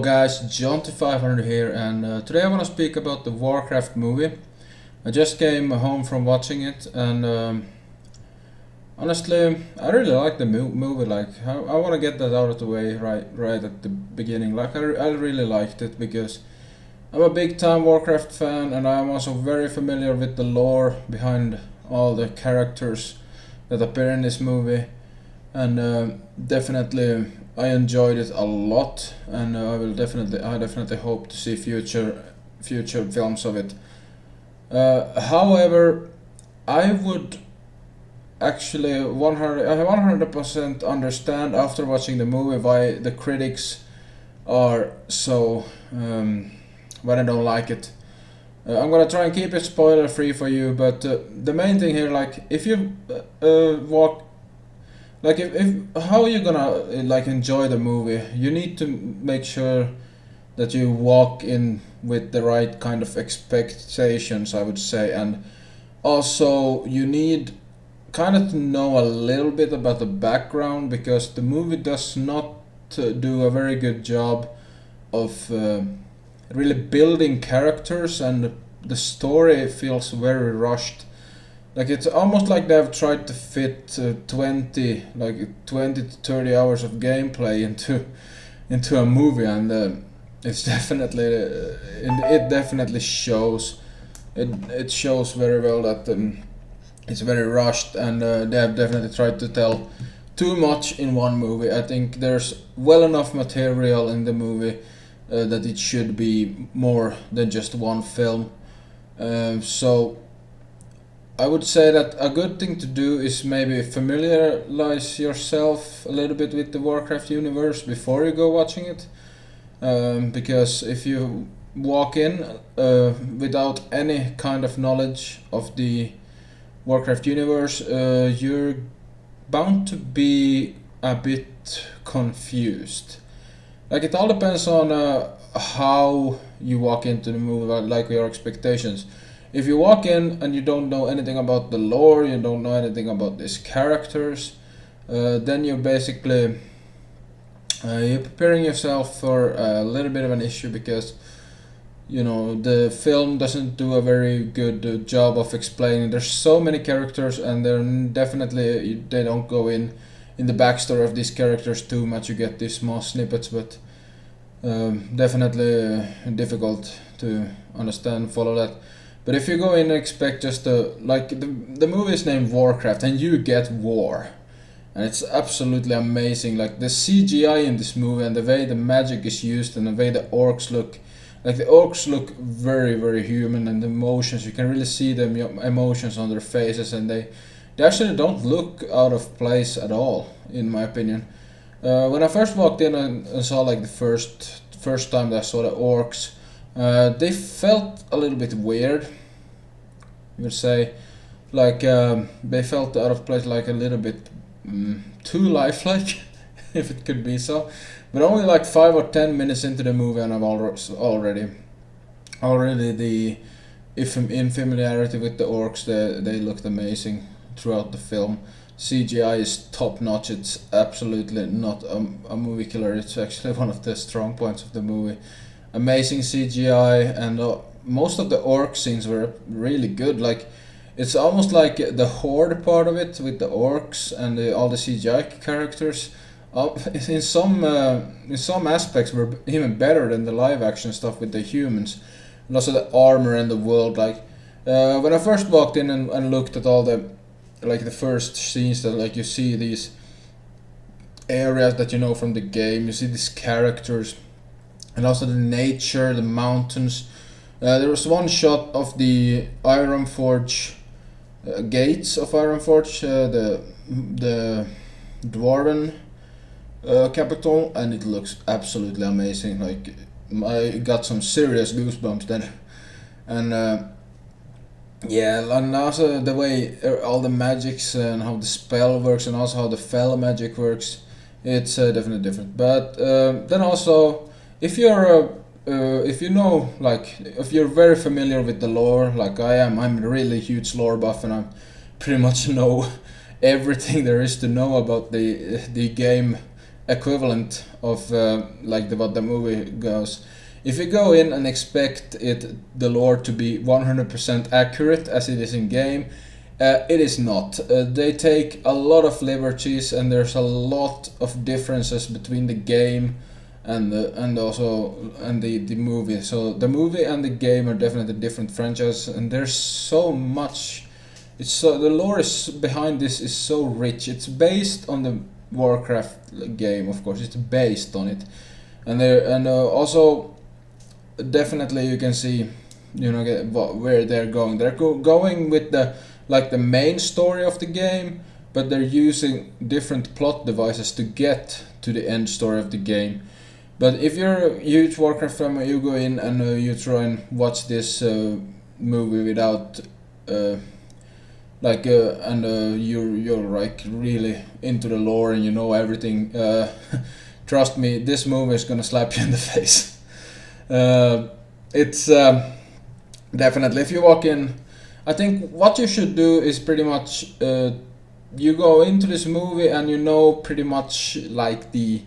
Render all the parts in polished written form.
guys, John500 here, and today I want to speak about the Warcraft movie. I just came home from watching it, and honestly, I really like the movie. Like, I want to get that out of the way right at the beginning. Like, I really liked it because I'm a big time Warcraft fan, and I'm also very familiar with the lore behind all the characters that appear in this movie, and definitely I enjoyed it a lot, and I definitely hope to see future films of it. However, I would actually 100% understand after watching the movie why the critics are so why they don't like it. I'm gonna try and keep it spoiler free for you, but the main thing here, like, if you walk, like, if how you gonna like enjoy the movie, you need to make sure that you walk in with the right kind of expectations, I would say, and also you need kind of to know a little bit about the background, because the movie does not do a very good job of really building characters, and the story feels very rushed. Like, it's almost like they've tried to fit 20 to 30 hours of gameplay into a movie, and it's definitely it definitely shows. It shows very well that it's very rushed, and they have definitely tried to tell too much in one movie. I think there's well enough material in the movie that it should be more than just one film. So I would say that a good thing to do is maybe familiarize yourself a little bit with the Warcraft universe before you go watching it, because if you walk in without any kind of knowledge of the Warcraft universe, you're bound to be a bit confused. Like, it all depends on how you walk into the movie, like your expectations. If you walk in and you don't know anything about the lore, you don't know anything about these characters, then you're basically you're preparing yourself for a little bit of an issue, because the film doesn't do a very good job of explaining. There's so many characters, and they don't go in the backstory of these characters too much. You get these small snippets, but definitely difficult to understand, follow that. But if you go in and expect just the movie is named Warcraft, and you get war, and it's absolutely amazing. Like, the CGI in this movie, and the way the magic is used, and the way the orcs look, like, the orcs look very, very human, and the emotions, you can really see the emotions on their faces, and they actually don't look out of place at all, in my opinion. When I first walked in and saw, like, the first time that I saw the orcs, they felt a little bit weird, you would say. Like, they felt out of place, like a little bit too lifelike, if it could be so. But only like 5 or 10 minutes into the movie, and I'm already in familiarity with the orcs. They looked amazing throughout the film. CGI is top notch. It's absolutely not a movie killer. It's actually one of the strong points of the movie. Amazing CGI, and most of the orc scenes were really good. Like, it's almost like the horde part of it with the orcs and all the CGI characters. In some aspects were even better than the live action stuff with the humans, and also the armor and the world. Like, when I first walked in and looked at all the first scenes, that, like, you see these areas that you know from the game, you see these characters, and also the nature, the mountains. There was one shot of the Ironforge gates of Ironforge, the dwarven capital, and it looks absolutely amazing. Like, I got some serious goosebumps then, and yeah, and also the way all the magics and how the spell works, and also how the fell magic works, it's definitely different. But then also, if you're if you know, like, if you're very familiar with the lore, like I am, I'm a really huge lore buff, and I pretty much know everything there is to know about the game equivalent of like what the movie goes. If you go in and expect the lore to be 100% accurate as it is in game, it is not. They take a lot of liberties, and there's a lot of differences between the game and the movie. So the movie and the game are definitely different franchises, and there's so much. The lore is behind this is so rich. It's based on the Warcraft game, of course. It's based on it, and also definitely you can see, where they're going. They're going with the main story of the game, but they're using different plot devices to get to the end story of the game. But if you're a huge Warcraft fan, you go in and you try and watch this movie without you're like really into the lore and you know everything. Trust me, this movie is gonna slap you in the face. It's definitely, if you walk in, I think what you should do is pretty much you go into this movie and you know pretty much like you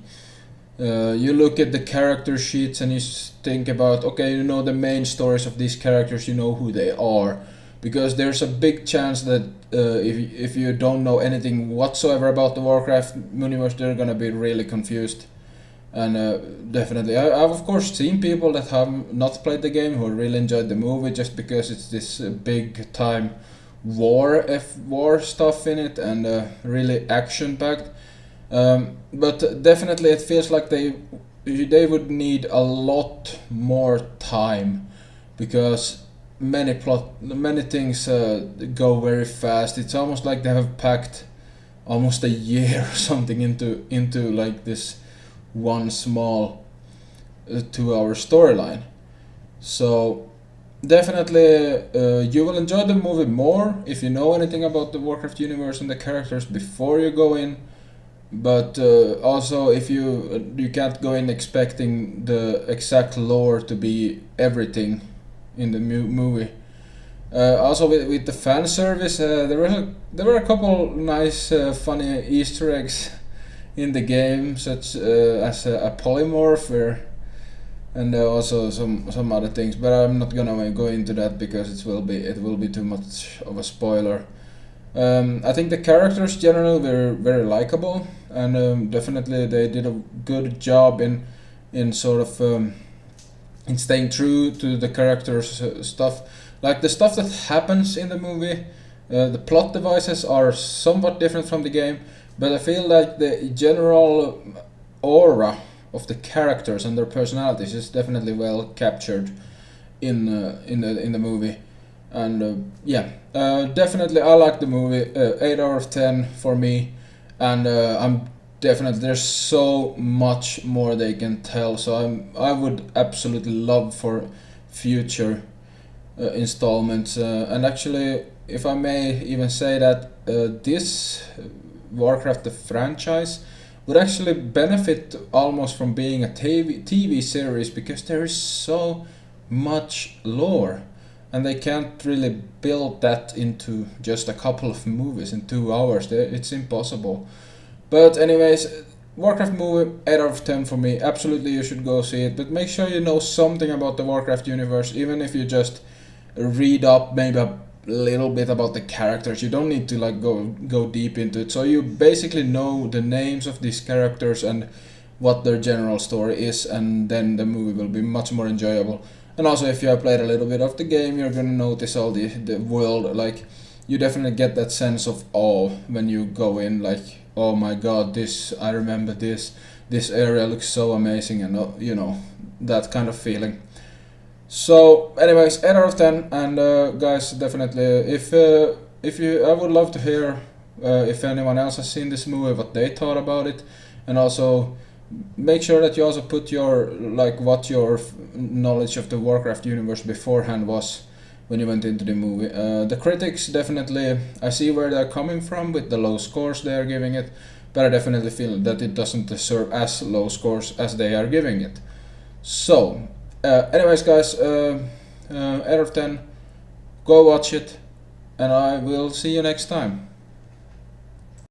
look at the character sheets and you think about, okay, you know the main stories of these characters, you know who they are, because there's a big chance that if you don't know anything whatsoever about the Warcraft universe, they're gonna be really confused. And definitely, I've of course seen people that have not played the game who really enjoyed the movie just because it's this big time war stuff in it and really action packed. But definitely, it feels like they would need a lot more time, because many things go very fast. It's almost like they have packed almost a year or something into like this one small 2-hour storyline. So definitely you will enjoy the movie more if you know anything about the Warcraft universe and the characters before you go in. But also, if you can't go in expecting the exact lore to be everything in the movie. Also with the fan service, there were a couple nice funny Easter eggs in the game, such as a polymorph, and also some other things. But I'm not gonna go into that because it will be too much of a spoiler. I think the characters generally were very likable, and definitely they did a good job in sort of in staying true to the characters' stuff. Like the stuff that happens in the movie, the plot devices are somewhat different from the game, but I feel like the general aura of the characters and their personalities is definitely well captured in the movie. And definitely I like the movie. 8 out of 10 for me, and I'm definitely, there's so much more they can tell. So I would absolutely love for future installments. And actually, if I may even say that this Warcraft the franchise would actually benefit almost from being a TV series, because there is so much lore. And they can't really build that into just a couple of movies in 2 hours. It's impossible. But anyways, Warcraft movie, 8 out of 10 for me. Absolutely, you should go see it. But make sure you know something about the Warcraft universe, even if you just read up maybe a little bit about the characters. You don't need to like go deep into it. So you basically know the names of these characters and what their general story is, and then the movie will be much more enjoyable. And also, if you have played a little bit of the game, you're gonna notice all the world. Like, you definitely get that sense of awe when you go in. Like, oh my god, I remember this area looks so amazing, and that kind of feeling. So, anyways, 8 out of 10, and guys, definitely, I would love to hear if anyone else has seen this movie, what they thought about it, and also make sure that you also put what your knowledge of the Warcraft universe beforehand was when you went into the movie. The critics, definitely, I see where they're coming from with the low scores they are giving it, but I definitely feel that it doesn't deserve as low scores as they are giving it. So, anyways guys, 8 out of 10, go watch it, and I will see you next time.